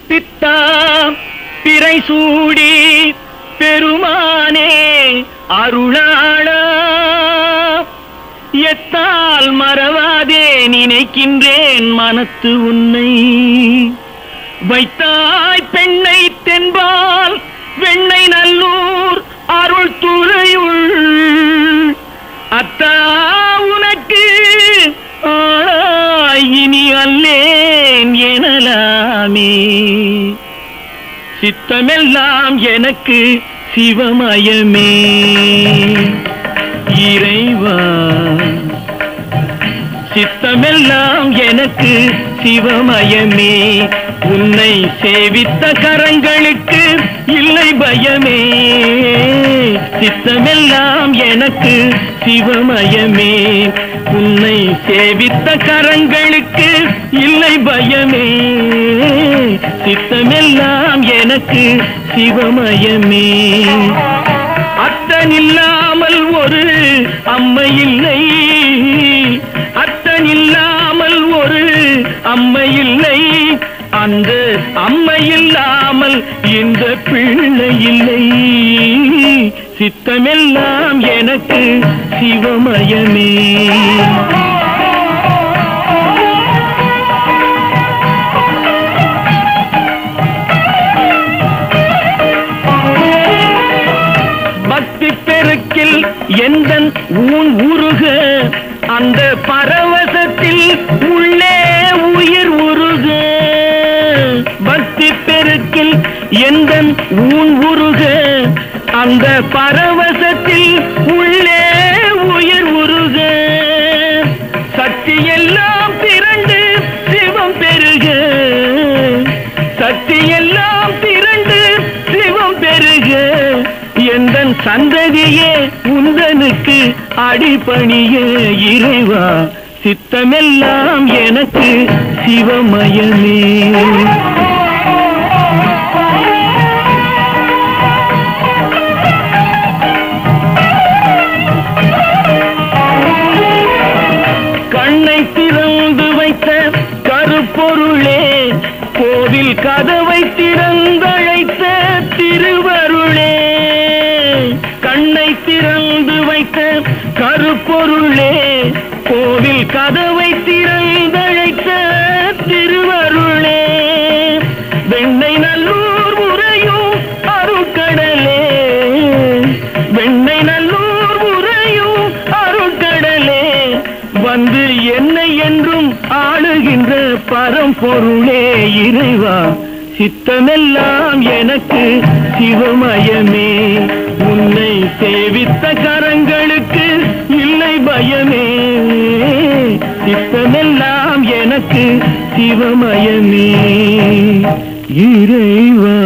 பித்தா பிறை சூடி பெருமானே அருளாளா எத்தால் மறவாதே நினைக்கின்றேன் மனத்து உன்னை வைத்தாய் பெண்ணை தென்பால் வெண்ணை நல்லூர் அருள் துறையுள் அத்தா உனக்கு இனி அல்லேன் எனலாமே சித்தமெல்லாம் எனக்கு சிவமயமே இறைவா சித்தமெல்லாம் எனக்கு சிவமயமே உன்னை சேவித்த கரங்களுக்கு இல்லை பயமே சித்தமெல்லாம் எனக்கு சிவமயமே உன்னை சேவித்த கரங்களுக்கு இல்லை பயமே சித்தமெல்லாம் எனக்கு சிவமயமே அத்தனில்லாமல் ஒரு அம்மை இல்லை அத்தனில்லாமல் ஒரு அம்மை இல்லை அந்த அம்மை இல்லாமல் இந்த பிள்ளை இல்லை சித்தமெல்லாம் எனக்கு சிவமயமே பக்தி பெருக்கில் எந்தன் ஊன் உருக அந்த பரவசத்தில் உள்ளே உயிர் உருக பக்தி பெருக்கில் எந்தன் ஊன் உருக அந்த பரவசத்தில் உள்ளே உயிர் உருக சக்தி எல்லாம் திரண்டு சிவம் பெருக சக்தி எல்லாம் திரண்டு சிவம் பெருக எந்தன் சந்ததியே உந்தனுக்கு அடிபணிய இறைவா சித்தமெல்லாம் எனக்கு சிவமயமே கண்ணை திறந்து வைத்த கருப்பொருளே கோவில் கதவை திறந்தழைத்த திருவருளே கண்ணை திறந்து வைத்த கருப்பொருளே கோவில் கதவை திறந்தழைத்த திருவருளே வெண்ணை நல்லூர் உறையும் அருட்கடலே வெண்ணை நல்லூர் உறையும் அருட்கடலே வந்து என்னை என்றும் ஆளுகின்ற பரம்பொருளே இறைவா சித்தமெல்லாம் எனக்கு சிவமயமே உன்னை சேவித்த கரங்களுக்கு இல்லை பயமே சித்தமெல்லாம் எனக்கு சிவமயமே இறைவா